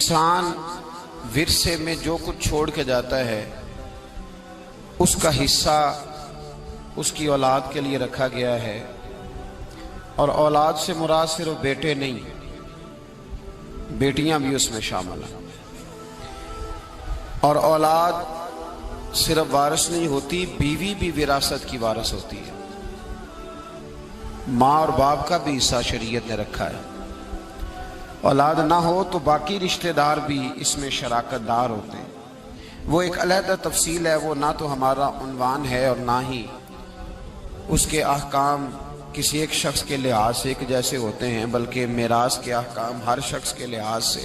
انسان ورثے میں جو کچھ چھوڑ کے جاتا ہے اس کا حصہ اس کی اولاد کے لیے رکھا گیا ہے، اور اولاد سے مراد صرف بیٹے نہیں، بیٹیاں بھی اس میں شامل ہیں۔ اور اولاد صرف وارث نہیں ہوتی، بیوی بھی وراثت کی وارث ہوتی ہے۔ ماں اور باپ کا بھی حصہ شریعت نے رکھا ہے۔ اولاد نہ ہو تو باقی رشتہ دار بھی اس میں شراکت دار ہوتے ہیں۔ وہ ایک علیحدہ تفصیل ہے، وہ نہ تو ہمارا عنوان ہے اور نہ ہی اس کے احکام کسی ایک شخص کے لحاظ سے ایک جیسے ہوتے ہیں، بلکہ میراث کے احکام ہر شخص کے لحاظ سے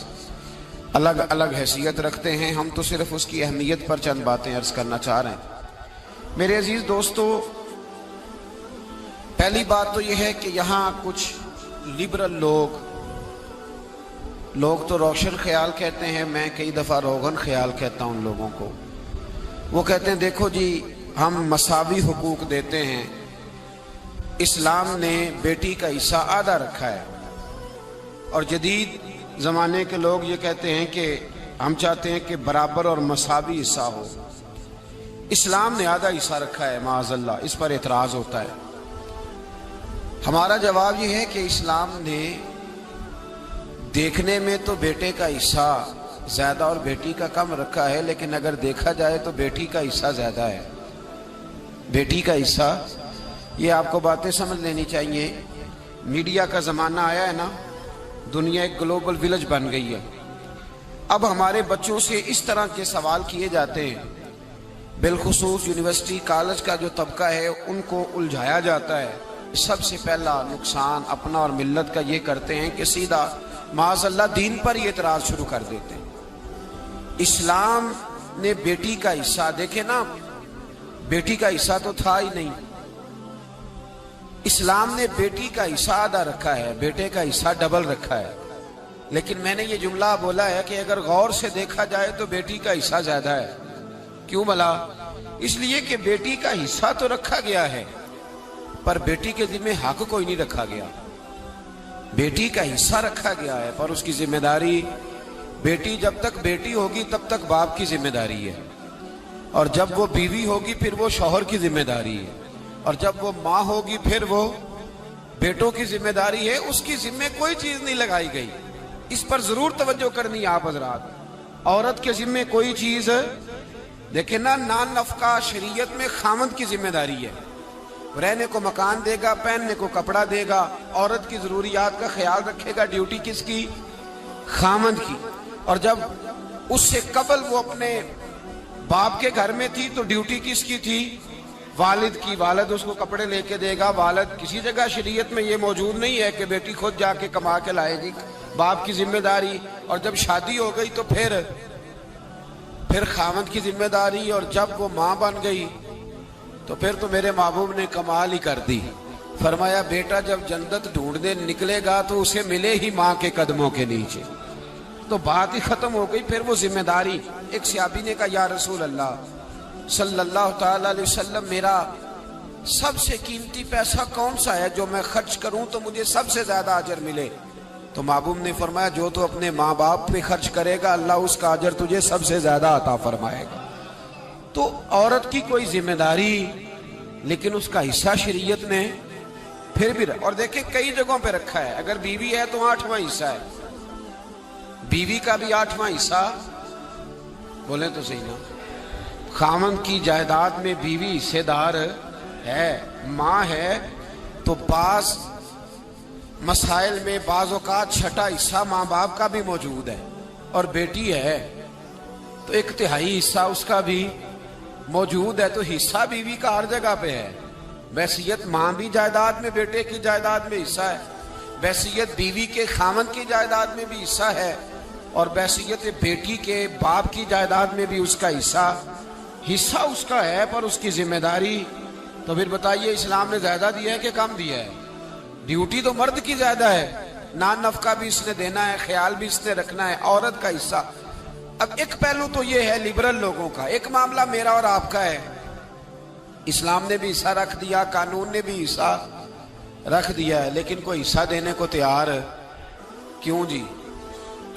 الگ الگ حیثیت رکھتے ہیں۔ ہم تو صرف اس کی اہمیت پر چند باتیں عرض کرنا چاہ رہے ہیں۔ میرے عزیز دوستو، پہلی بات تو یہ ہے کہ یہاں کچھ لبرل لوگ تو روشن خیال کہتے ہیں، میں کئی دفعہ روغن خیال کہتا ہوں ان لوگوں کو۔ وہ کہتے ہیں دیکھو جی ہم مساوی حقوق دیتے ہیں، اسلام نے بیٹی کا حصہ آدھا رکھا ہے، اور جدید زمانے کے لوگ یہ کہتے ہیں کہ ہم چاہتے ہیں کہ برابر اور مساوی حصہ ہو۔ اسلام نے آدھا حصہ رکھا ہے، معاذ اللہ، اس پر اعتراض ہوتا ہے۔ ہمارا جواب یہ ہے کہ اسلام نے دیکھنے میں تو بیٹے کا حصہ زیادہ اور بیٹی کا کم رکھا ہے، لیکن اگر دیکھا جائے تو بیٹی کا حصہ زیادہ ہے۔ بیٹی کا حصہ، یہ آپ کو باتیں سمجھ لینی چاہیے۔ میڈیا کا زمانہ آیا ہے نا، دنیا ایک گلوبل ویلج بن گئی ہے۔ اب ہمارے بچوں سے اس طرح کے سوال کیے جاتے ہیں، بالخصوص یونیورسٹی کالج کا جو طبقہ ہے ان کو الجھایا جاتا ہے۔ سب سے پہلا نقصان اپنا اور ملت کا یہ کرتے ہیں کہ سیدھا معاذ اللہ دین پر یہ اعتراض شروع کر دیتے ہیں۔ اسلام نے بیٹی کا حصہ، دیکھیں نا، بیٹی کا حصہ تو تھا ہی نہیں، اسلام نے بیٹی کا حصہ آدھا رکھا ہے، بیٹے کا حصہ ڈبل رکھا ہے۔ لیکن میں نے یہ جملہ بولا ہے کہ اگر غور سے دیکھا جائے تو بیٹی کا حصہ زیادہ ہے۔ کیوں بھلا؟ اس لیے کہ بیٹی کا حصہ تو رکھا گیا ہے، پر بیٹی کے ذمہ حق کوئی نہیں رکھا گیا۔ بیٹی کا حصہ رکھا گیا ہے پر اس کی ذمہ داری، بیٹی جب تک بیٹی ہوگی تب تک باپ کی ذمہ داری ہے، اور جب وہ بیوی ہوگی پھر وہ شوہر کی ذمہ داری ہے، اور جب وہ ماں ہوگی پھر وہ بیٹوں کی ذمہ داری ہے۔ اس کی ذمہ کوئی چیز نہیں لگائی گئی، اس پر ضرور توجہ کرنی ہے آپ حضرات۔ عورت کے ذمہ کوئی چیز، دیکھیں نا، نان نفقہ شریعت میں خامند کی ذمہ داری ہے، رہنے کو مکان دے گا، پہننے کو کپڑا دے گا، عورت کی ضروریات کا خیال رکھے گا۔ ڈیوٹی کس کی؟ خامند کی۔ اور جب اس سے قبل وہ اپنے باپ کے گھر میں تھی تو ڈیوٹی کس کی تھی؟ والد کی۔ والد اس کو کپڑے لے کے دے گا۔ والد، کسی جگہ شریعت میں یہ موجود نہیں ہے کہ بیٹی خود جا کے کما کے لائے گی، باپ کی ذمہ داری۔ اور جب شادی ہو گئی تو پھر خامند کی ذمہ داری، اور جب وہ ماں بن گئی تو پھر تو میرے محبوب نے کمال ہی کر دی۔ فرمایا بیٹا جب جنت ڈھونڈنے نکلے گا تو اسے ملے ہی ماں کے قدموں کے نیچے۔ تو بات ہی ختم ہو گئی، پھر وہ ذمہ داری۔ ایک صحابی نے کہا یا رسول اللہ صلی اللہ تعالی علیہ وسلم، میرا سب سے قیمتی پیسہ کون سا ہے جو میں خرچ کروں تو مجھے سب سے زیادہ اجر ملے؟ تو محبوب نے فرمایا جو تو اپنے ماں باپ پہ خرچ کرے گا اللہ اس کا اجر تجھے سب سے زیادہ عطا فرمائے گا۔ تو عورت کی کوئی ذمہ داری، لیکن اس کا حصہ شریعت نے پھر بھی اور دیکھیں کئی جگہوں پہ رکھا ہے۔ اگر بیوی ہے تو 8واں حصہ ہے، بیوی کا بھی 8واں حصہ، بولیں تو صحیح نا۔ خامند کی جائیداد میں بیوی حصے دار ہے، ماں ہے، تو بعض مسائل میں بعض اوقات چھٹا حصہ ماں باپ کا بھی موجود ہے، اور بیٹی ہے تو 1/3 حصہ اس کا بھی موجود ہے۔ تو حصہ بیوی کا ہر جگہ پہ ہے۔ وصیت ماں بھی جائیداد میں، بیٹے کی جائیداد میں حصہ ہے، وصیت بیوی کے خامند کی جائیداد میں بھی حصہ ہے، اور وصیت بیٹی کے باپ کی جائیداد میں بھی اس کا حصہ اس کا ہے، پر اس کی ذمہ داری۔ تو پھر بتائیے اسلام نے زیادہ دیا ہے کہ کم دیا ہے؟ ڈیوٹی تو مرد کی زیادہ ہے، نان نفقہ بھی اس نے دینا ہے، خیال بھی اس نے رکھنا ہے، عورت کا حصہ۔ اب ایک پہلو تو یہ ہے لبرل لوگوں کا، ایک معاملہ میرا اور آپ کا ہے۔ اسلام نے بھی حصہ رکھ دیا، قانون نے بھی حصہ رکھ دیا ہے، لیکن کوئی حصہ دینے کو تیار کیوں جی؟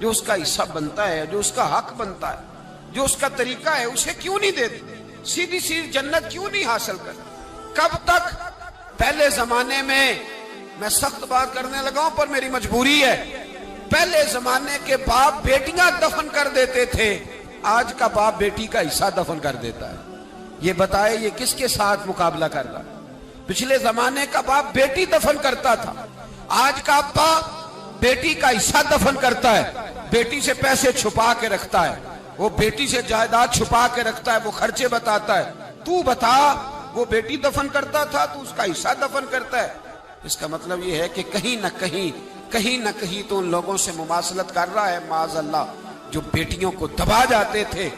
جو اس کا حصہ بنتا ہے، جو اس کا حق بنتا ہے، جو اس کا طریقہ ہے، اسے کیوں نہیں دیتے؟ سیدھی سیدھی جنت کیوں نہیں حاصل کرتے؟ کب تک؟ پہلے زمانے میں سخت بات کرنے لگا ہوں پر میری مجبوری ہے، پہلے زمانے کے باپ بیٹیاں دفن کر دیتے تھے، آج کا باپ بیٹی کا حصہ دفن کر دیتا ہے۔ یہ بتائے یہ کس کے ساتھ مقابلہ کر رہا ہے؟ پچھلے زمانے کا باپ بیٹی دفن کرتا تھا، آج کا باپ بیٹی کا حصہ دفن کرتا ہے، بیٹی سے پیسے چھپا کے رکھتا ہے، وہ بیٹی سے جائیداد چھپا کے رکھتا ہے، وہ خرچے بتاتا ہے۔ تو بتا، وہ بیٹی دفن کرتا تھا تو اس کا حصہ دفن کرتا ہے۔ اس کا مطلب یہ ہے کہ کہیں نہ کہیں تو ان لوگوں سے مماثلت کر رہا ہے، معاذ اللہ، جو بیٹیوں کو دبا جاتے تھے۔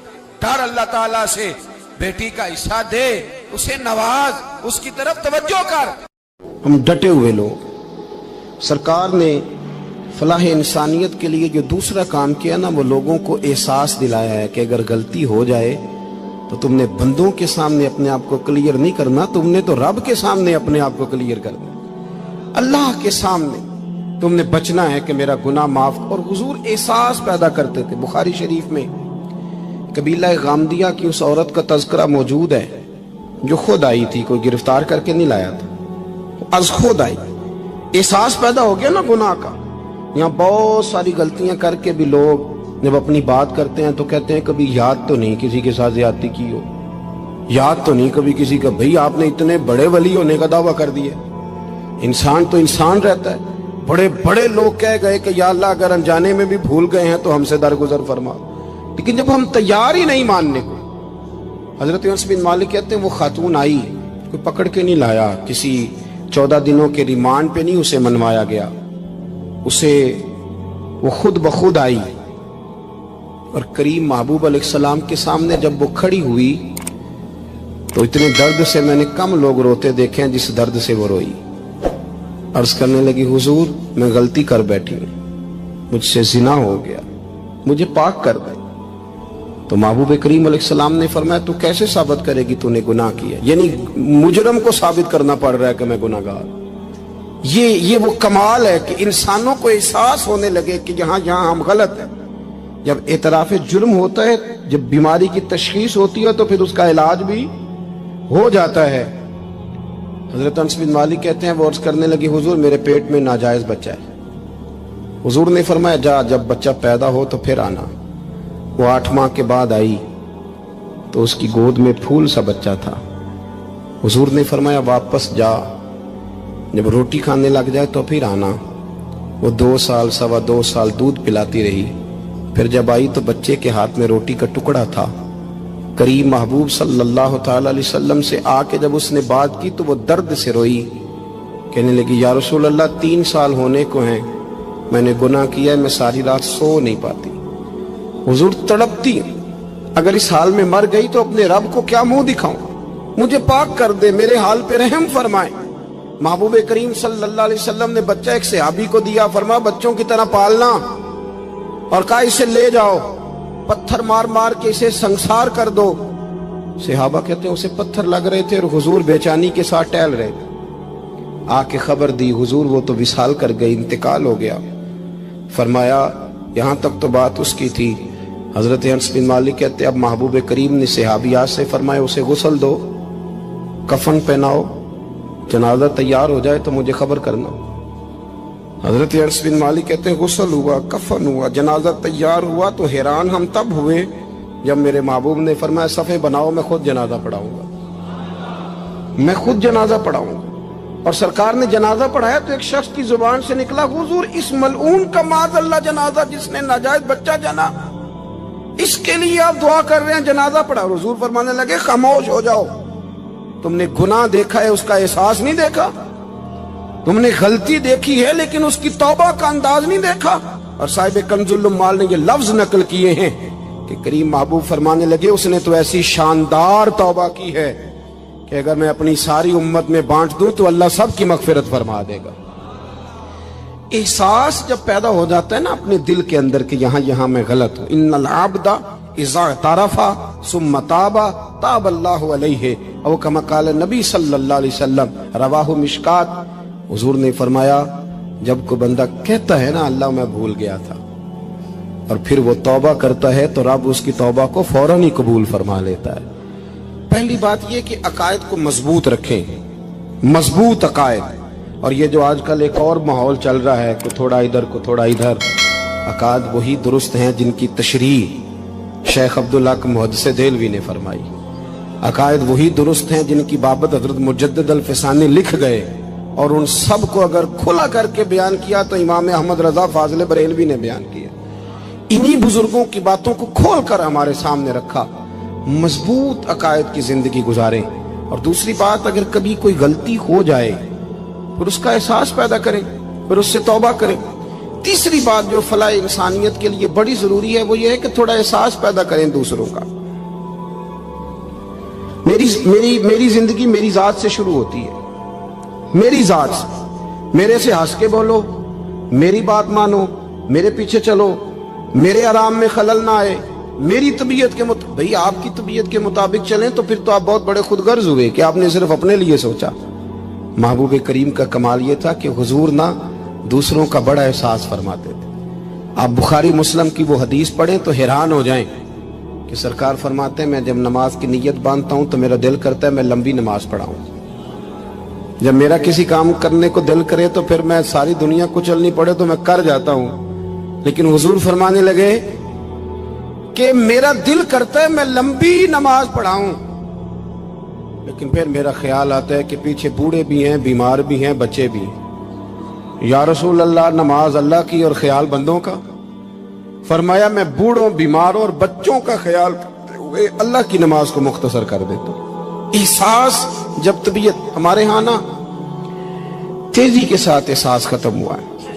ڈر اللہ تعالیٰ سے، بیٹی کا حصہ دے، اسے نواز، اس کی طرف توجہ کر۔ ہم ڈٹے ہوئے لوگ، سرکار نے فلاح انسانیت کے لیے جو دوسرا کام کیا نا، وہ لوگوں کو احساس دلایا ہے کہ اگر غلطی ہو جائے تو تم نے بندوں کے سامنے اپنے آپ کو کلیئر نہیں کرنا، تم نے تو رب کے سامنے اپنے آپ کو کلیئر کرنا، اللہ کے سامنے تم نے بچنا ہے کہ میرا گناہ معاف۔ اور حضور احساس پیدا کرتے تھے۔ بخاری شریف میں قبیلہ غامدیہ کی اس عورت کا تذکرہ موجود ہے جو خود آئی تھی، کوئی گرفتار کر کے نہیں لایا تھا، از خود آئی۔ احساس پیدا ہو گیا نا گناہ کا۔ یہاں بہت ساری غلطیاں کر کے بھی لوگ جب اپنی بات کرتے ہیں تو کہتے ہیں کبھی یاد تو نہیں کسی کے ساتھ زیادتی کی ہو، یاد تو نہیں کبھی کسی کا، بھئی آپ نے اتنے بڑے ولی ہونے کا دعویٰ کر دیا۔ انسان تو انسان رہتا ہے۔ بڑے بڑے لوگ کہہ گئے کہ یا اللہ اگر انجانے میں بھی بھول گئے ہیں تو ہم سے درگزر فرما، لیکن جب ہم تیار ہی نہیں ماننے کو۔ حضرت انس بن مالک کہتے ہیں وہ خاتون آئی، کوئی پکڑ کے نہیں لایا، کسی 14 دنوں کے ریمانڈ پہ نہیں اسے منوایا گیا، اسے وہ خود بخود آئی، اور کریم محبوب علیہ السلام کے سامنے جب وہ کھڑی ہوئی تو اتنے درد سے میں نے کم لوگ روتے دیکھے ہیں جس درد سے وہ روئی۔ عرض کرنے لگی حضور میں غلطی کر بیٹھی ہوں، مجھ سے زنا ہو گیا، مجھے پاک کر دے۔ تو محبوب کریم علیہ السلام نے فرمایا تو کیسے ثابت کرے گی تو نے گناہ کیا؟ یعنی مجرم کو ثابت کرنا پڑ رہا ہے کہ میں گناہ گار۔ یہ وہ کمال ہے کہ انسانوں کو احساس ہونے لگے کہ یہاں ہم غلط ہیں۔ جب اعتراف جرم ہوتا ہے، جب بیماری کی تشخیص ہوتی ہے تو پھر اس کا علاج بھی ہو جاتا ہے۔ حضرت انس بن مالک کہتے ہیں وہ عرض کرنے لگی حضور میرے پیٹ میں ناجائز بچہ ہے۔ حضور نے فرمایا جا جب بچہ پیدا ہو تو پھر آنا۔ وہ 8 ماہ کے بعد آئی تو اس کی گود میں پھول سا بچہ تھا۔ حضور نے فرمایا واپس جا، جب روٹی کھانے لگ جائے تو پھر آنا۔ وہ 2 سال 2.25 سال دودھ پلاتی رہی، پھر جب آئی تو بچے کے ہاتھ میں روٹی کا ٹکڑا تھا۔ کریم محبوب صلی اللہ تعالی علیہ وسلم سے آ کے جب اس نے بات کی تو وہ درد سے روئی، کہنے لگی یا رسول اللہ 3 سال ہونے کو ہیں، میں نے گناہ کیا ہے، میں ساری رات سو نہیں پاتی۔ حضور تڑپتی، اگر اس حال میں مر گئی تو اپنے رب کو کیا منہ دکھاؤں، مجھے پاک کر دے، میرے حال پہ رحم فرمائے۔ محبوب کریم صلی اللہ علیہ وسلم نے بچہ ایک صحابی کو دیا، فرمایا بچوں کی طرح پالنا، اور کہا اسے لے جاؤ، پتھر مار مار کے اسے سنسار کر دو۔ صحابہ کہتے ہیں اسے پتھر لگ رہے تھے اور حضور بے چینی کے ساتھ ٹہل رہے تھے۔ آ کے خبر دی حضور وہ تو وصال کر گئی، انتقال ہو گیا۔ فرمایا یہاں تک تو بات اس کی تھی۔ حضرت انس بن مالک کہتے اب محبوب کریم نے صحابیات سے فرمایا اسے غسل دو، کفن پہناؤ، جنازہ تیار ہو جائے تو مجھے خبر کرنا۔ حضرت انس بن مالک کہتے ہیں غسل ہوا، کفن ہوا، جنازہ تیار ہوا تو حیران ہم تب ہوئے جب میرے محبوب نے فرمایا صفے بناؤ، میں خود جنازہ پڑھاؤں گا، میں خود جنازہ پڑھاؤں گا۔ اور سرکار نے جنازہ پڑھایا تو ایک شخص کی زبان سے نکلا حضور اس ملعون کا معاذ اللہ جنازہ جس نے ناجائز بچہ جنا، اس کے لیے آپ دعا کر رہے ہیں، جنازہ پڑھا۔ حضور فرمانے لگے خاموش ہو جاؤ، تم نے گناہ دیکھا ہے اس کا احساس نہیں دیکھا، تم نے غلطی دیکھی ہے لیکن اس کی توبہ کا انداز نہیں دیکھا۔ اور صاحب کنز العمال نے یہ لفظ نقل کیے ہیں کہ کریم محبوب فرمانے لگے اس نے تو ایسی شاندار توبہ کی ہے کہ اگر میں اپنی ساری امت میں بانٹ دوں تو اللہ سب کی مغفرت فرما دے گا۔ احساس جب پیدا ہو جاتا ہے نا اپنے دل کے اندر کہ یہاں میں غلط ہوں، ان العبد اذا اعترف ثم تاب تاب اللہ علیہ، او کما قال نبی صلی اللہ علیہ وسلم، رواہ مشکات۔ حضور نے فرمایا جب کوئی بندہ کہتا ہے نا اللہ میں بھول گیا تھا، اور پھر وہ توبہ کرتا ہے تو رب اس کی توبہ کو فوراً ہی قبول فرما لیتا ہے۔ پہلی بات یہ کہ عقائد کو مضبوط رکھیں، مضبوط عقائد۔ اور یہ جو آج کل ایک اور ماحول چل رہا ہے، کوئی تھوڑا ادھر کوئی تھوڑا ادھر، عقائد وہی درست ہیں جن کی تشریح شیخ عبدالحق محدث دہلوی نے فرمائی، عقائد وہی درست ہیں جن کی بابت حضرت مجدد الفسانی لکھ گئے، اور ان سب کو اگر کھلا کر کے بیان کیا تو امام احمد رضا فاضل بریلوی نے بیان کیا۔ انہی بزرگوں کی باتوں کو کھول کر ہمارے سامنے رکھا۔ مضبوط عقائد کی زندگی گزاریں۔ اور دوسری بات، اگر کبھی کوئی غلطی ہو جائے پھر اس کا احساس پیدا کریں، پھر اس سے توبہ کریں۔ تیسری بات جو فلاح انسانیت کے لیے بڑی ضروری ہے وہ یہ ہے کہ تھوڑا احساس پیدا کریں دوسروں کا۔ میری زندگی میری ذات سے شروع ہوتی ہے، میری ذات سے۔ میرے سے ہنس کے بولو، میری بات مانو، میرے پیچھے چلو، میرے آرام میں خلل نہ آئے، میری طبیعت کے مطابق۔ بھئی آپ کی طبیعت کے مطابق چلیں تو پھر تو آپ بہت بڑے خود غرض ہوئے کہ آپ نے صرف اپنے لیے سوچا۔ محبوب کریم کا کمال یہ تھا کہ حضور نہ دوسروں کا بڑا احساس فرماتے تھے۔ آپ بخاری مسلم کی وہ حدیث پڑھیں تو حیران ہو جائیں کہ سرکار فرماتے ہیں میں جب نماز کی نیت باندھتا ہوں تو میرا دل کرتا ہے میں لمبی نماز پڑھاؤں۔ جب میرا کسی کام کرنے کو دل کرے تو پھر میں ساری دنیا کچلنی پڑے تو میں کر جاتا ہوں، لیکن حضور فرمانے لگے کہ میرا دل کرتا ہے میں لمبی نماز پڑھاؤں، لیکن پھر میرا خیال آتا ہے کہ پیچھے بوڑھے بھی ہیں، بیمار بھی ہیں، بچے بھی ہیں۔ یا رسول اللہ، نماز اللہ کی اور خیال بندوں کا؟ فرمایا میں بوڑھوں، بیماروں اور بچوں کا خیال کرتے ہوئے اللہ کی نماز کو مختصر کر دیتا ہوں۔ احساس جب طبیعت ہمارے ہاں نا تیزی کے ساتھ احساس ختم ہوا ہے،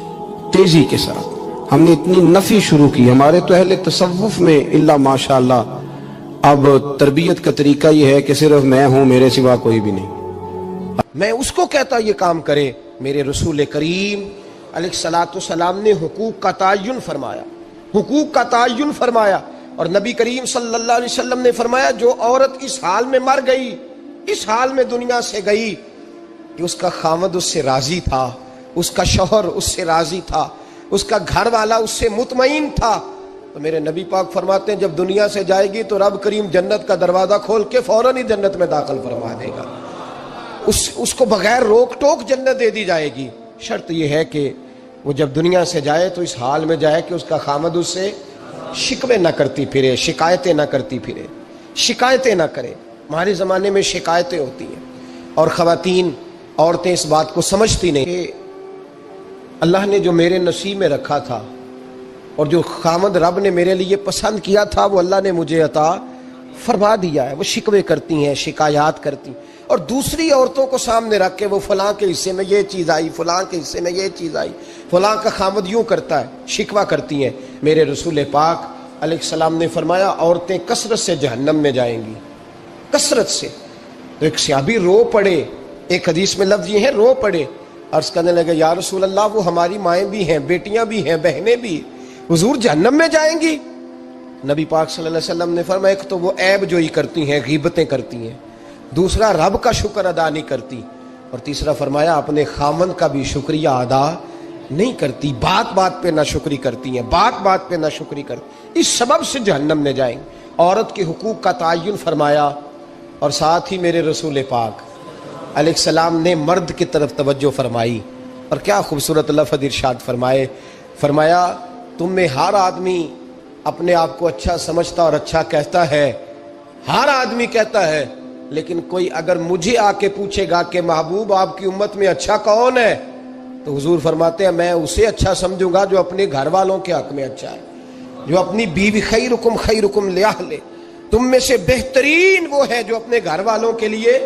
تیزی کے ساتھ ہم نے اتنی نفی شروع کی۔ ہمارے تو اہل تصوف میں اللہ ماشاءاللہ اب تربیت کا طریقہ یہ ہے کہ صرف میں ہوں، میرے سوا کوئی بھی نہیں۔ میں اس کو کہتا یہ کام کرے۔ میرے رسول کریم علیہ الصلوۃ والسلام نے حقوق کا تعین فرمایا، حقوق کا تعین فرمایا، اور نبی کریم صلی اللہ علیہ وسلم نے فرمایا جو عورت اس حال میں مر گئی، اس حال میں دنیا سے گئی کہ اس کا خاوند اس سے راضی تھا، اس کا شوہر اس سے راضی تھا، اس کا گھر والا اس سے مطمئن تھا، تو میرے نبی پاک فرماتے ہیں جب دنیا سے جائے گی تو رب کریم جنت کا دروازہ کھول کے فوراً ہی جنت میں داخل فرما دے گا، اس کو بغیر روک ٹوک جنت دے دی جائے گی۔ شرط یہ ہے کہ وہ جب دنیا سے جائے تو اس حال میں جائے کہ اس کا خامد اس سے شکوے نہ کرتی پھرے، شکایتیں نہ کرتی پھرے، شکایتیں نہ کرے۔ ہمارے زمانے میں شکایتیں ہوتی ہیں، اور خواتین، عورتیں اس بات کو سمجھتی نہیں کہ اللہ نے جو میرے نصیب میں رکھا تھا اور جو خامد رب نے میرے لیے پسند کیا تھا وہ اللہ نے مجھے عطا فرما دیا ہے۔ وہ شکوے کرتی ہیں، شکایات کرتی ہیں، اور دوسری عورتوں کو سامنے رکھ کے وہ فلاں کے حصے میں یہ چیز آئی، فلاں کے حصے میں یہ چیز آئی، فلاں کا خامد یوں کرتا ہے، شکوہ کرتی ہیں۔ میرے رسول پاک علیہ السلام نے فرمایا عورتیں کثرت سے جہنم میں جائیں گی، کثرت سے۔ تو ایک صحابی رو پڑے، ایک حدیث میں لفظ یہ ہے رو پڑے، عرض کرنے لگے یا رسول اللہ وہ ہماری مائیں بھی ہیں، بیٹیاں بھی ہیں، بہنیں بھی، حضور جہنم میں جائیں گی؟ نبی پاک صلی اللہ علیہ وسلم نے فرمایا ایک تو وہ عیب جوئی کرتی ہیں، غیبتیں کرتی ہیں، دوسرا رب کا شکر ادا نہیں کرتی، اور تیسرا فرمایا اپنے خامن کا بھی شکریہ ادا نہیں کرتی، بات بات پہ ناشکری کرتی ہیں، بات بات پہ ناشکری کرتی، اس سبب سے جہنم میں جائیں گے۔ عورت کے حقوق کا تعین فرمایا، اور ساتھ ہی میرے رسول پاک علیہ السلام نے مرد کی طرف توجہ فرمائی، اور کیا خوبصورت لفظ ارشاد فرمائے، فرمایا تم میں ہر آدمی اپنے آپ کو اچھا سمجھتا اور اچھا کہتا ہے، ہر آدمی کہتا ہے، لیکن کوئی اگر مجھے آ کے پوچھے گا کہ محبوب آپ کی امت میں اچھا کون ہے، تو حضور فرماتے ہیں میں اسے اچھا سمجھوں گا جو اپنے گھر والوں کے حق میں اچھا ہے، جو اپنی بیوی خیرکم لأہلہ، تم میں سے بہترین وہ ہے جو اپنے گھر والوں کے لیے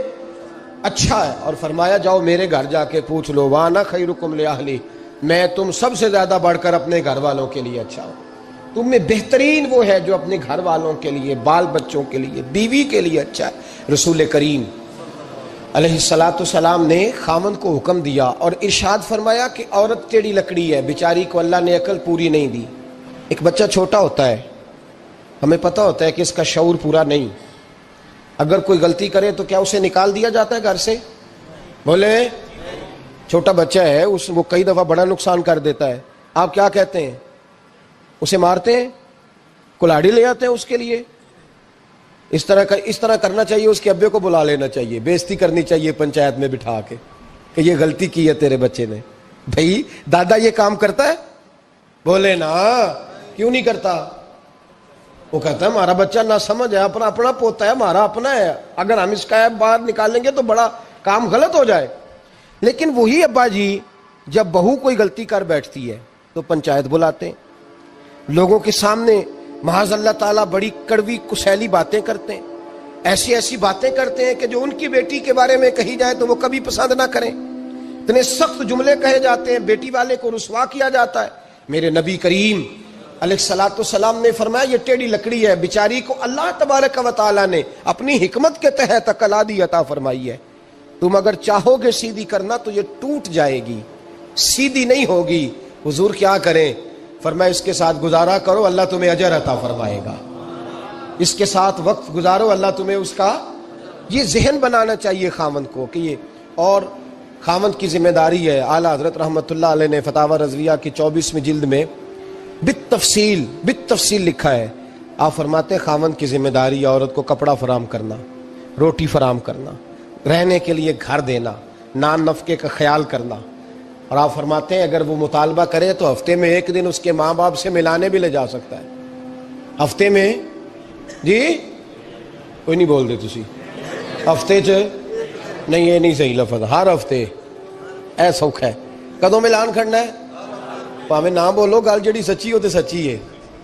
اچھا ہے۔ اور فرمایا جاؤ میرے گھر جا کے پوچھ لو وانا خیرکم لأہلی، میں تم سب سے زیادہ بڑھ کر اپنے گھر والوں کے لیے اچھا ہوں۔ تم میں بہترین وہ ہے جو اپنے گھر والوں کے لیے، بال بچوں کے لیے، بیوی کے لیے اچھا ہے۔ رسول کریم علیہ الصلوۃ والسلام نے خامن کو حکم دیا اور ارشاد فرمایا کہ عورت ٹیڑھی لکڑی ہے، بیچاری کو اللہ نے عقل پوری نہیں دی۔ ایک بچہ چھوٹا ہوتا ہے، ہمیں پتہ ہوتا ہے کہ اس کا شعور پورا نہیں، اگر کوئی غلطی کرے تو کیا اسے نکال دیا جاتا ہے گھر سے؟ بولے، چھوٹا بچہ ہے، وہ کئی دفعہ بڑا نقصان کر دیتا ہے، آپ کیا کہتے ہیں؟ اسے مارتے ہیں, کلاڑی لے آتے ہیں اس کے لیے. اس طرح کرنا چاہیے, اس کے ابے کو بلا لینا چاہیے, بےزتی کرنی چاہیے پنچایت میں بٹھا کے کہ یہ غلطی کی ہے تیرے بچے نے. بھائی دادا یہ کام کرتا ہے؟ بولے نا, کیوں نہیں کرتا؟ وہ کہتا ہے ہمارا بچہ نہ سمجھ ہے, اپنا پوتا ہے, ہمارا اپنا ہے, اگر ہم اس کا باہر نکالیں گے تو بڑا کام غلط ہو جائے. لیکن وہی ابا جی جب بہو کوئی غلطی کر بیٹھتی ہے تو پنچایت بلاتے ہیں, لوگوں کے سامنے معاذ اللہ تعالیٰ بڑی کڑوی کسیلی باتیں کرتے ہیں, ایسی باتیں کرتے ہیں کہ جو ان کی بیٹی کے بارے میں کہی جائے تو وہ کبھی پسند نہ کریں. اتنے سخت جملے کہے جاتے ہیں, بیٹی والے کو رسوا کیا جاتا ہے. میرے نبی کریم علیہ الصلوۃ والسلام نے فرمایا یہ ٹیڑھی لکڑی ہے, بیچاری کو اللہ تبارک و تعالیٰ نے اپنی حکمت کے تحت عقل عطا فرمائی ہے. تم اگر چاہو گے سیدھی کرنا تو یہ ٹوٹ جائے گی, سیدھی نہیں ہوگی. حضور کیا کریں؟ فرمایا اس کے ساتھ گزارا کرو, اللہ تمہیں اجر عطا فرمائے گا. اس کے ساتھ وقت گزارو, اللہ تمہیں اس کا, یہ ذہن بنانا چاہیے خاوند کو کہ یہ, اور خاوند کی ذمہ داری ہے. اعلیٰ حضرت رحمۃ اللہ علیہ نے فتاوی رضویہ کی 24ویں جلد میں بالتفصیل لکھا ہے. آپ فرماتے ہیں خاوند کی ذمہ داری ہے عورت کو کپڑا فراہم کرنا, روٹی فراہم کرنا, رہنے کے لیے گھر دینا, نان نفقے کا خیال کرنا. اور آپ فرماتے ہیں اگر وہ مطالبہ کرے تو ہفتے میں ایک دن اس کے ماں باپ سے ملانے بھی لے جا سکتا ہے. ہفتے میں, جی کوئی نہیں بول دے تسی, ہفتے چ نہیں, یہ نہیں صحیح لفظ, ہر ہفتے اے سوکھ ہے. کدوں ملان کھڑنا ہے؟ پاویں نہ بولو, گل جڑی سچی ہو تو سچی ہے.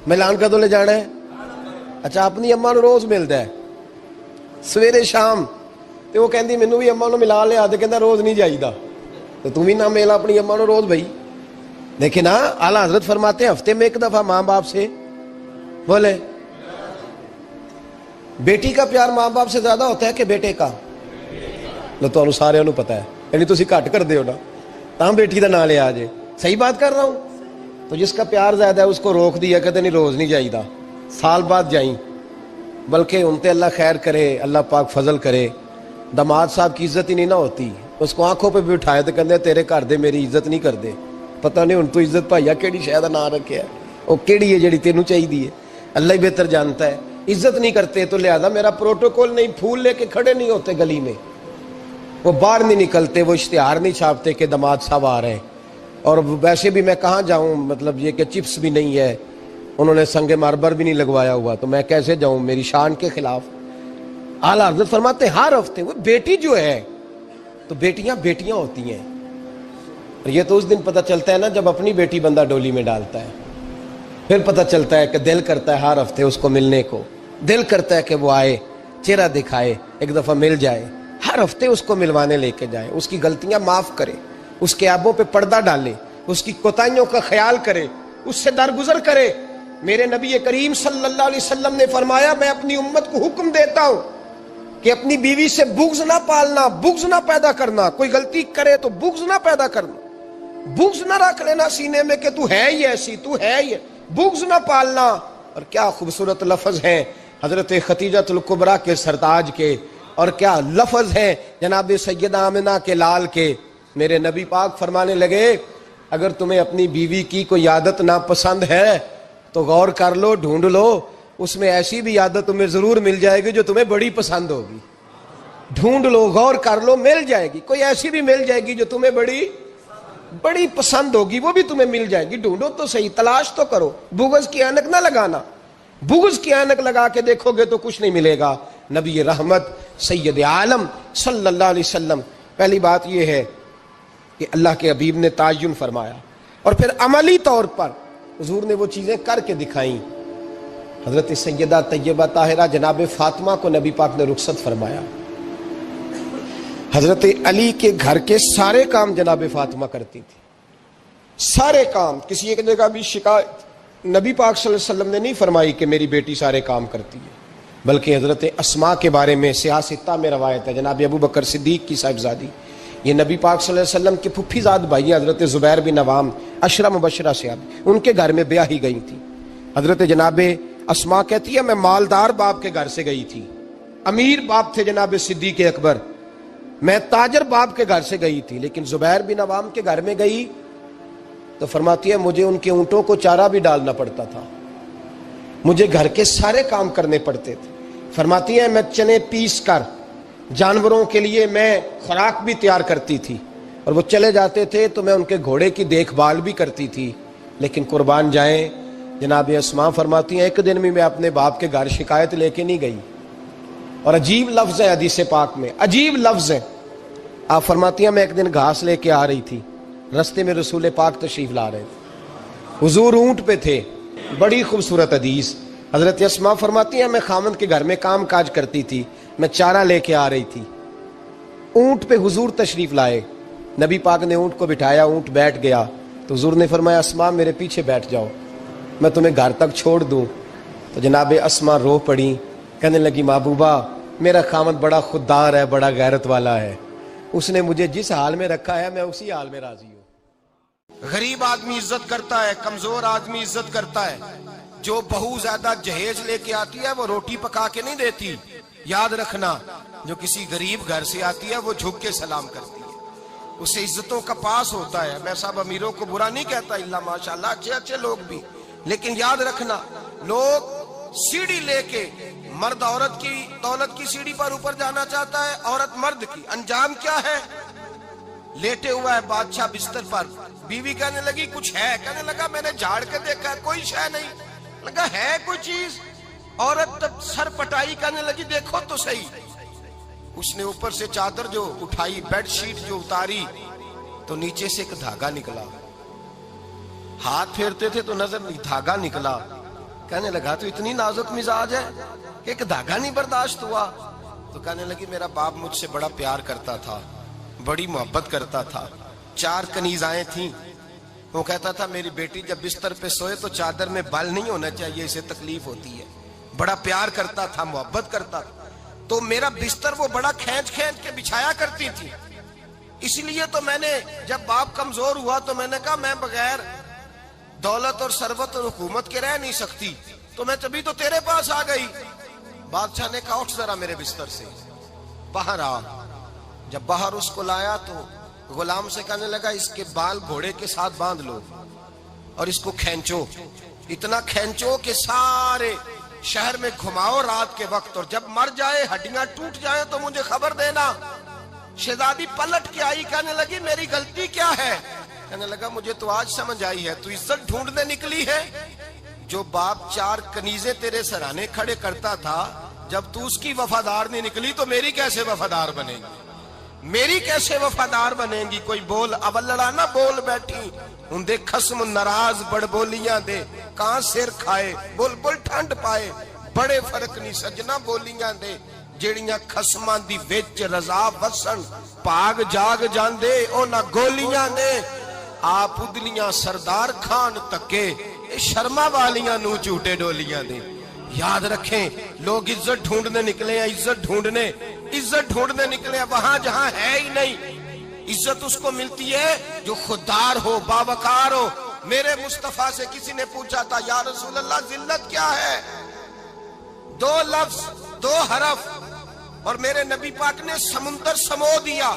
ملان کدوں لے جانا ہے؟ اچھا اپنی اماں نو روز ملتا ہے سویرے شام, تو وہ کہندی مینوں بھی اماں نو ملا لیا, تو کہندا روز نہیں جائیدا. تو تم ہی نہ ملا اپنی اماں نو روز. بھائی دیکھیں نا, اعلیٰ حضرت فرماتے ہیں ہفتے میں ایک دفعہ ماں باپ سے بولے. بیٹی کا پیار ماں باپ سے زیادہ ہوتا ہے کہ بیٹے کا؟ لو تو سارے انہوں پتا ہے, یعنی تسی گھٹ کر دے ہو نا, تاں بیٹی دا نام لیا جے. صحیح بات کر رہا ہوں؟ تو جس کا پیار زیادہ ہے اس کو روک دیا, کہتے نہیں روز نہیں جائیدا, سال بعد جائیں. بلکہ ان تے اللہ خیر کرے, اللہ پاک فضل کرے. داماد صاحب کی عزت ہی نہیں نہ ہوتی, اس کو آنکھوں پہ بھی اٹھائے تو کہتے تیرے گھر دے میری عزت نہیں کر دے. پتہ نہیں ہن تو عزت بھائیا کیڑی شے دا نام رکھیا ہے, وہ کیڑی ہے جڑی تینوں چاہیے, اللہ ہی بہتر جانتا ہے. عزت نہیں کرتے تو لہذا میرا پروٹوکول نہیں, پھول لے کے کھڑے نہیں ہوتے گلی میں, وہ باہر نہیں نکلتے, وہ اشتہار نہیں چھاپتے کہ داماد صاحب آ رہے ہیں. اور ویسے بھی میں کہاں جاؤں, مطلب یہ کہ چپس بھی نہیں ہے, انہوں نے سنگ ماربر بھی نہیں لگوایا ہوا, تو میں کیسے جاؤں, میری شان کے خلاف. اعلیٰ حضرت فرماتے ہر ہفتے وہ بیٹی جو ہے, تو بیٹیاں ہوتی ہیں. اور یہ تو اس دن پتہ چلتا ہے نا جب اپنی بیٹی بندہ ڈولی میں ڈالتا ہے, پھر پتہ چلتا ہے کہ دل کرتا ہے ہر ہفتے اس کو ملنے کو, دل کرتا ہے کہ وہ آئے, چہرہ دکھائے, ایک دفعہ مل جائے, ہر ہفتے اس کو ملوانے لے کے جائے, اس کی غلطیاں معاف کرے, اس کے عیبوں پہ پردہ ڈالے, اس کی کوتاہیوں کا خیال کرے, اس سے درگزر کرے. میرے نبی کریم صلی اللہ علیہ وسلم نے فرمایا میں اپنی امت کو حکم دیتا ہوں کہ اپنی بیوی سے بغض نہ پالنا, بغض نہ پیدا کرنا. کوئی غلطی کرے تو بغض نہ پیدا کرنا, بغض نہ رکھ لینا سینے میں کہ تو ہے ہی ایسی, تو ہے ہی, بغض نہ پالنا. اور کیا خوبصورت لفظ ہیں حضرت خدیجہ الکبریٰ کے سرتاج کے, اور کیا لفظ ہیں جناب سیدہ آمنہ کے لال کے. میرے نبی پاک فرمانے لگے اگر تمہیں اپنی بیوی کی کوئی عادت ناپسند ہے تو غور کر لو, ڈھونڈ لو, اس میں ایسی بھی عادت تمہیں ضرور مل جائے گی جو تمہیں بڑی پسند ہوگی. ڈھونڈ لو, غور کر لو, مل جائے گی. کوئی ایسی بھی مل جائے گی جو تمہیں بڑی پسند ہوگی, وہ بھی تمہیں مل جائے گی. ڈھونڈو تو صحیح, تلاش تو کرو, بغض کی اینک نہ لگانا. بغض کی اینک لگا کے دیکھو گے تو کچھ نہیں ملے گا. نبی رحمت سید عالم صلی اللہ علیہ وسلم, پہلی بات یہ ہے کہ اللہ کے حبیب نے تعین فرمایا, اور پھر عملی طور پر حضور نے وہ چیزیں کر کے دکھائیں. حضرت سیدہ طیبہ طاہرہ جناب فاطمہ کو نبی پاک نے رخصت فرمایا. حضرت علی کے گھر کے سارے کام جناب فاطمہ کرتی تھی, سارے کام. کسی ایک جگہ بھی شکایت نبی پاک صلی اللہ علیہ وسلم نے نہیں فرمائی کہ میری بیٹی سارے کام کرتی ہے, بلکہ حضرت اسماء کے بارے میں صحیح ستہ میں روایت ہے, جناب ابو بکر صدیق کی صاحبزادی, یہ نبی پاک صلی اللہ علیہ وسلم کے پھپھی زاد بھائی حضرت زبیر بن عوام عشرہ مبشرہ سے, ان کے گھر میں بیاہی گئی تھی. حضرت جناب اسماء کہتی ہے میں مالدار باپ کے گھر سے گئی تھی, امیر باپ تھے جناب صدیق اکبر, میں تاجر باپ کے گھر سے گئی تھی, لیکن زبیر بن عوام کے گھر میں گئی تو فرماتی ہے مجھے ان کے اونٹوں کو چارہ بھی ڈالنا پڑتا تھا، مجھے گھر کے سارے کام کرنے پڑتے تھے۔ فرماتی ہیں میں چنے پیس کر جانوروں کے لیے میں خوراک بھی تیار کرتی تھی، اور وہ چلے جاتے تھے تو میں ان کے گھوڑے کی دیکھ بھال بھی کرتی تھی۔ لیکن قربان جائیں جناب اسماء فرماتی ہیں ایک دن بھی میں اپنے باپ کے گھر شکایت لے کے نہیں گئی، اور عجیب لفظ ہے حدیث پاک میں، عجیب لفظ ہے۔ آپ فرماتی ہیں میں ایک دن گھاس لے کے آ رہی تھی، رستے میں رسول پاک تشریف لا رہے تھے، حضور اونٹ پہ تھے، بڑی خوبصورت حدیث۔ حضرت اسماء فرماتی ہیں میں خامند کے گھر میں کام کاج کرتی تھی، میں چارہ لے کے آ رہی تھی، اونٹ پہ حضور تشریف لائے، نبی پاک نے اونٹ کو بٹھایا، اونٹ بیٹھ گیا تو حضور نے فرمایا اسماء میرے پیچھے بیٹھ جاؤ، میں تمہیں گھر تک چھوڑ دوں۔ تو جناب اسماء رو پڑی، کہنے لگی محبوبہ میرا خامند بڑا خوددار ہے، بڑا غیرت والا ہے، اس نے مجھے جس حال میں رکھا ہے میں اسی حال میں راضی ہوں۔ غریب آدمی عزت کرتا ہے، کمزور آدمی عزت کرتا ہے۔ جو بہو زیادہ جہیز لے کے آتی ہے وہ روٹی پکا کے نہیں دیتی، یاد رکھنا، جو کسی غریب گھر سے آتی ہے وہ جھک کے سلام کرتی ہے، اسے عزتوں کا پاس ہوتا ہے۔ میں سب امیروں کو برا نہیں کہتا، اللہ ماشاءاللہ اچھے اچھے لوگ بھی، لیکن یاد رکھنا لوگ سیڑھی لے کے، مرد عورت کی دولت کی سیڑھی پر اوپر جانا چاہتا ہے، عورت مرد کی، انجام کیا ہے؟ لیٹے ہوا ہے بادشاہ بستر پر، بیوی کہنے لگی کچھ ہے، کہنے لگا میں نے جھاڑ کے دیکھا ہے کوئی شے نہیں، لگا ہے کوئی چیز، عورت تب سر پٹائی، کہنے لگی دیکھو تو صحیح، اس نے اوپر سے چادر جو اٹھائی، بیڈ شیٹ جو اتاری تو نیچے سے ایک دھاگا نکلا، ہاتھ پھیرتے تھے تو نظر نہیں، دھاگا نکلا، کہنے لگا تو اتنی نازک مزاج ہے کہ ایک دھاگا نہیں برداشت ہوا، تو کہنے لگی میرا باپ مجھ سے بڑا پیار کرتا تھا، بڑی محبت کرتا تھا، 4 کنیزائیں تھیں، وہ کہتا تھا میری بیٹی جب بستر پہ سوئے تو چادر میں بال نہیں ہونا چاہیے، اسے تکلیف ہوتی ہے، بڑا پیار کرتا تھا، محبت کرتا تھا، تو میرا بستر وہ بڑا کھینچ کھینچ کے بچھایا کرتی تھی، اس لیے تو میں نے جب باپ کمزور ہوا تو میں نے کہا میں بغیر دولت اور ثروت اور حکومت کے رہ نہیں سکتی، تو میں تبھی تو تیرے پاس آ گئی۔ بادشاہ نے کہا اٹھ ذرا میرے بستر سے، باہر آ، جب باہر اس کو لایا تو غلام سے کہنے لگا اس کے بال گھوڑے کے ساتھ باندھ لو اور اس کو کھینچو، اتنا کھینچو کہ سارے شہر میں گھماؤ رات کے وقت، اور جب مر جائے ہڈیاں ٹوٹ جائیں تو مجھے خبر دینا۔ شہزادی پلٹ کے آئی، کہنے لگی میری غلطی کیا ہے؟ کہنے لگا مجھے تو آج سمجھ آئی ہے، تو عزت ڈھونڈنے نکلی ہے، جو باپ 4 کنیزیں تیرے سرانے کھڑے کرتا تھا، جب تو اس کی وفادار نہیں نکلی تو میری کیسے وفادار بنے گی؟ میری کیسے وفادار بنے گی؟ کوئی بول اول لڑانا بول بیٹھی، ان دے خصم ناراض بڑ بولیاں دے، کہاں سر کھائے بول بول ٹھنڈ پائے، بڑے فرق نہیں سجنا بولیاں دے، جیڑیاں خصماں دی وچ رضا وسن، پاگ جاگ جاندے او نہ گولیاں دے، آپ ادلیاں سردار خان تکے، شرما والیاں نو جھوٹے ڈولیاں دے۔ یاد رکھیں لوگ عزت ڈھونڈنے نکلے ہیں، عزت ڈھونڈنے نکلے ہیں وہاں جہاں ہے ہی نہیں۔ عزت اس کو ملتی ہے جو خوددار ہو، باوقار ہو۔ میرے مصطفیٰ سے کسی نے پوچھا تھا یا رسول اللہ ذلت کیا ہے؟ 2 لفظ 2 حرف، اور میرے نبی پاک نے سمندر سمو دیا۔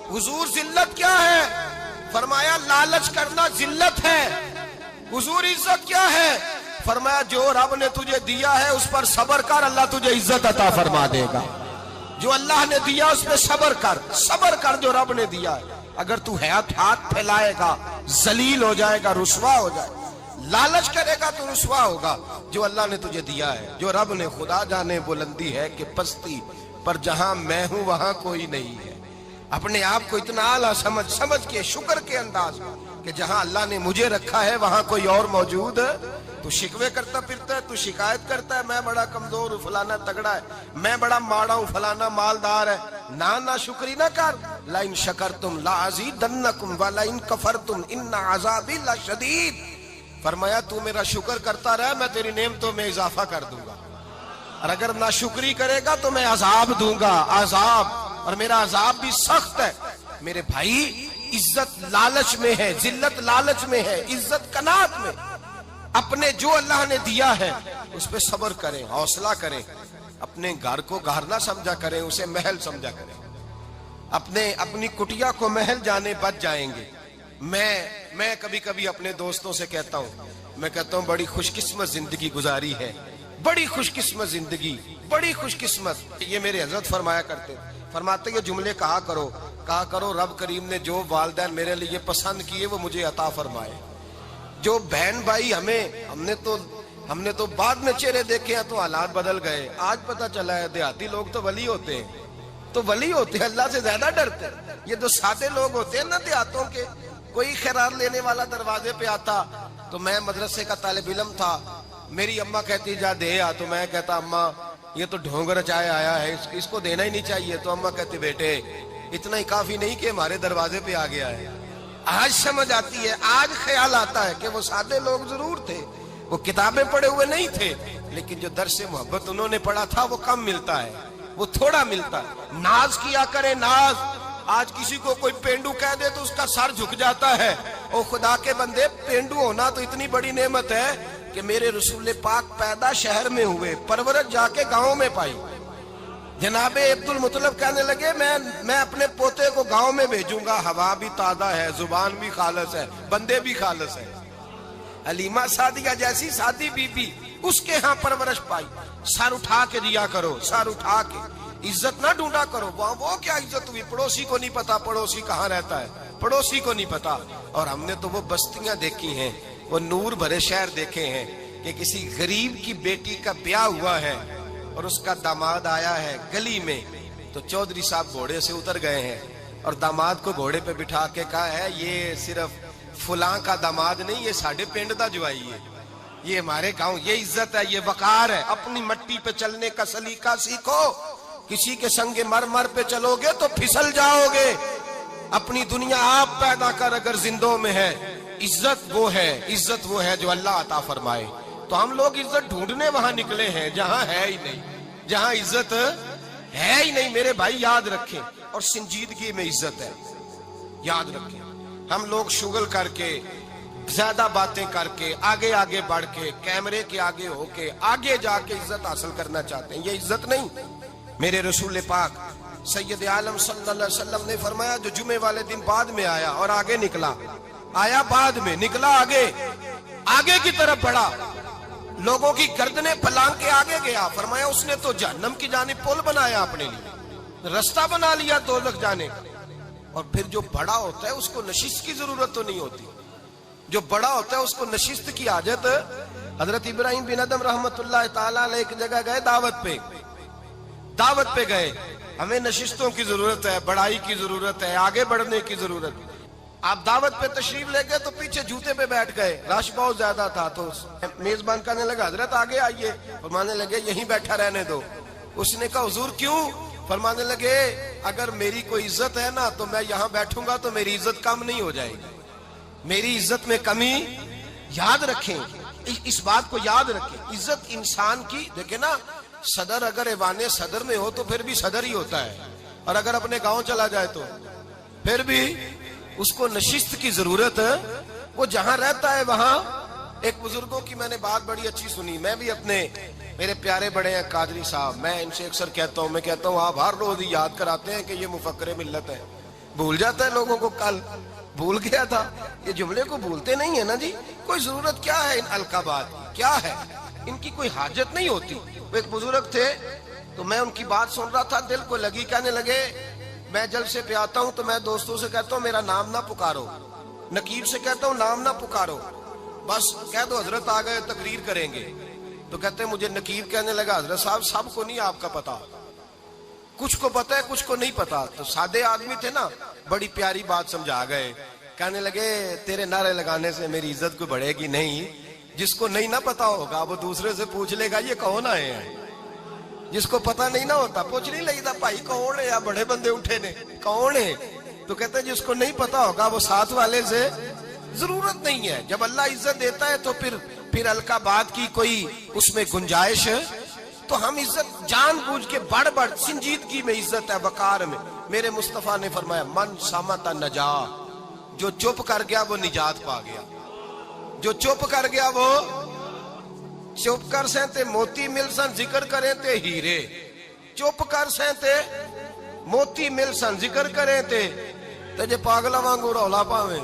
حضور ذلت کیا ہے؟ فرمایا لالچ کرنا ذلت ہے۔ حضور عزت کیا ہے؟ فرمایا جو رب نے تجھے دیا ہے اس پر صبر کر، اللہ تجھے عزت عطا فرما دے گا۔ جو اللہ نے دیا اس پہ صبر کر جو رب نے دیا ہے۔ اگر تو ہاتھ پھیلائے گا ذلیل ہو جائے گا، رسوا ہو جائے گا، لالچ کرے گا تو رسوا ہوگا۔ جو اللہ نے تجھے دیا ہے، جو رب نے، خدا جانے بلندی ہے کہ پستی، پر جہاں میں ہوں وہاں کوئی نہیں ہے۔ اپنے آپ کو اتنا اعلیٰ سمجھ کے شکر کے انداز کہ جہاں اللہ نے مجھے رکھا ہے وہاں کوئی اور موجود ہے۔ تو شکوے کرتا پھرتا ہے، تو شکایت کرتا ہے میں بڑا کمزور ہوں، فلانا تگڑا ہے، میں بڑا ماڑا ہوں، فلانا مالدار ہے، نا شکری نہ کر۔ لَإِن شَكَرْتُمْ لَأَزِيدَنَّكُمْ وَلَئِن كَفَرْتُمْ إِنَّ عَذَابِي لَشَدِيدٌ۔ فرمایا تو میرا شکر کرتا رہے، میں تیری نعمتوں میں اضافہ کر دوں گا، اور اگر ناشکری کرے گا تو میں عذاب دوں گا، عذاب، اور میرا عذاب بھی سخت ہے۔ میرے بھائی عزت لالچ میں ہے، ذلت لالچ میں ہے، عزت قناعت میں۔ اپنے جو اللہ نے دیا ہے اس پہ صبر کریں، حوصلہ کریں، اپنے گھر کو گھر نہ سمجھا کریں، اسے محل سمجھا کریں۔ اپنی کٹیا کو محل جانے بچ جائیں گے، میں کبھی کبھی اپنے دوستوں سے کہتا ہوں، میں کہتا ہوں بڑی خوش قسمت زندگی گزاری ہے، بڑی خوش قسمت زندگی، بڑی خوش قسمت۔ یہ میرے حضرت فرمایا کرتے، فرماتے یہ جملے کہا کرو رب کریم نے جو والدین میرے لیے پسند کیے وہ مجھے عطا فرمائے۔ جو بہن بھائی ہم نے تو بعد میں چہرے دیکھے ہیں تو حالات بدل گئے، آج پتہ چلا ہے دیہاتی لوگ تو ولی ہوتے ہیں، اللہ سے زیادہ ڈرتے ہیں۔ یہ جو سادے لوگ ہوتے ہیں نا دیہاتوں کے، کوئی خیرات لینے والا دروازے پہ آتا تو میں مدرسے کا طالب علم تھا، میری اماں کہتی جا دے آ، تو میں کہتا اماں یہ تو ڈھونگ رچائے آیا ہے، اس کو دینا ہی نہیں چاہیے، تو اماں کہتی بیٹے اتنا ہی کافی نہیں کہ ہمارے دروازے پہ آ گیا ہے۔ آج سمجھ آتی ہے، آج خیال آتا ہے کہ وہ سادے لوگ ضرور تھے، وہ کتابیں پڑھے ہوئے نہیں تھے، لیکن جو درس محبت انہوں نے پڑھا تھا وہ کم ملتا ہے، وہ تھوڑا ملتا ہے۔ ناز کیا کرے ناز، آج کسی کو کوئی پینڈو کہہ دے تو اس کا سر جھک جاتا ہے۔ او خدا کے بندے، پینڈو ہونا تو اتنی بڑی نعمت ہے کہ میرے رسول پاک پیدا شہر میں ہوئے، پرورش جا کے گاؤں میں پائی۔ جناب عبد المطلب کہنے لگے میں اپنے پوتے کو گاؤں میں بھیجوں گا، ہوا بھی تازہ ہے، زبان بھی خالص ہے، بندے بھی خالص ہے۔ حلیمہ سعدیہ جیسی سادی بی بی، اس کے ہاں پرورش پائی۔ سر اٹھا کے دیا کرو، سر اٹھا کے، عزت نہ ڈھونڈا کرو۔ وہ کیا عزت ہوئی؟ پڑوسی کو نہیں پتا پڑوسی کہاں رہتا ہے، پڑوسی کو نہیں پتا۔ اور ہم نے تو وہ بستیاں دیکھی ہیں، وہ نور بھرے شہر دیکھے ہیں کہ کسی غریب کی بیٹی کا بیاہ ہوا ہے اور اس کا داماد آیا ہے گلی میں، تو چودھری صاحب گھوڑے سے اتر گئے ہیں اور داماد کو گھوڑے پہ بٹھا کے کہا ہے یہ صرف فلاں کا داماد نہیں، یہ ساڑھے پنڈ دا جوائی ہے، یہ ہمارے گاؤں، یہ عزت ہے، یہ وقار ہے۔ اپنی مٹی پہ چلنے کا سلیقہ سیکھو، کسی کے سنگ مرمر پہ چلو گے تو پھسل جاؤ گے۔ اپنی دنیا آپ پیدا کر اگر زندوں میں ہے، عزت وہ ہے جو اللہ عطا فرمائے۔ تو ہم لوگ عزت ڈھونڈنے وہاں نکلے ہیں جہاں ہے ہی نہیں، جہاں عزت ہے ہی نہیں۔ میرے بھائی یاد رکھیں، اور سنجیدگی میں عزت ہے، یاد رکھیں۔ ہم لوگ شغل کر کے، زیادہ باتیں کر کے، آگے بڑھ کے، کیمرے کے آگے ہو کے، آگے جا کے عزت حاصل کرنا چاہتے ہیں، یہ عزت نہیں۔ میرے رسول پاک سید عالم صلی اللہ علیہ وسلم نے فرمایا جو جمعے والے دن بعد میں آیا اور آگے نکلا، آیا بعد میں، نکلا آگے کی طرف بڑھا، لوگوں کی گردنیں پھلانگ کے آگے گیا، فرمایا اس نے تو جہنم کی جانب پل بنایا، اپنے لیے رستہ بنا لیا دوزخ جانے کا۔ اور پھر جو بڑا ہوتا ہے اس کو نشست کی ضرورت تو نہیں ہوتی، جو بڑا ہوتا ہے اس کو نشست کی حاجت۔ حضرت ابراہیم بن ادم رحمت اللہ تعالی علیہ ایک جگہ گئے، دعوت پہ گئے۔ ہمیں نشستوں کی ضرورت ہے، بڑائی کی ضرورت ہے، آگے بڑھنے کی ضرورت ہے۔ آپ دعوت پہ تشریف لے گئے تو پیچھے جوتے پہ بیٹھ گئے، رش بہت زیادہ تھا، تو میزبان کہنے لگا حضرت آگے آئیے، فرمانے لگے یہیں بیٹھا رہنے دو۔ اس نے کہا حضور کیوں؟ فرمانے لگے اگر میری کوئی عزت ہے نا تو میں یہاں بیٹھوں گا تو میری عزت کم نہیں ہو جائے گی، میری عزت میں کمی۔ یاد رکھیں، اس بات کو یاد رکھیں، عزت انسان کی، دیکھیں نا، صدر اگر ایوان صدر میں ہو تو پھر بھی صدر ہی ہوتا ہے، اور اگر اپنے گاؤں چلا جائے تو پھر بھی اس کو نشست کی ضرورت ہے، وہ جہاں رہتا ہے وہاں۔ ایک بزرگوں کی میں نے بات بڑی اچھی سنی، میں بھی میرے پیارے بڑے ہیں قادری صاحب، میں ان سے اکثر کہتا ہوں آپ ہر روز ہی یاد کراتے ہیں کہ یہ مفکر ملت ہے، بھول جاتا ہے لوگوں کو، کل بھول گیا تھا، یہ جملے کو بھولتے نہیں ہے نا جی۔ کوئی ضرورت کیا ہے ان القابات کی، کیا ہے ان کی، کوئی حاجت نہیں ہوتی۔ وہ ایک بزرگ تھے تو میں ان کی بات سن رہا تھا، دل کو لگی، کہنے لگے میں جلسے پہ آتا ہوں تو میں دوستوں سے کہتا ہوں میرا نام نہ پکارو، نقیب سے کہتا ہوں نام نہ پکارو، بس کہہ دو حضرت آ گئے تقریر کریں گے۔ تو کہتے ہیں مجھے نقیب کہنے لگا حضرت صاحب سب کو نہیں آپ کا پتا، کچھ کو پتا ہے کچھ کو نہیں پتا۔ تو سادے آدمی تھے نا، بڑی پیاری بات سمجھا گئے، کہنے لگے تیرے نعرے لگانے سے میری عزت کو بڑھے گی نہیں، جس کو نہیں نہ پتا ہوگا وہ دوسرے سے پوچھ لے گا یہ کون آئے ہیں، جس کو پتا نہیں نہ ہوتا پوچھ نہیں لگتا بھائی کون ہے، یا بڑے بندے اٹھے نے کون ہے، تو کہتے ہیں جس کو نہیں پتا ہوگا وہ ساتھ والے سے ضرورت نہیں ہے۔ جب اللہ عزت دیتا ہے تو پھر القابات کی کوئی اس میں گنجائش، تو ہم عزت جان بوجھ کے بڑھ سنجیدگی میں عزت ہے، وقار میں۔ میرے مصطفیٰ نے فرمایا من صامت نجا، جو چپ کر گیا وہ نجات پا گیا، جو چپ کر گیا وہ چپ کر سیں تے موتی مل سن ذکر کریں تے ہیرے، چپ کر سیں تے موتی مل سن ذکر کریں تے جے پاگلا وانگو رولا پاویں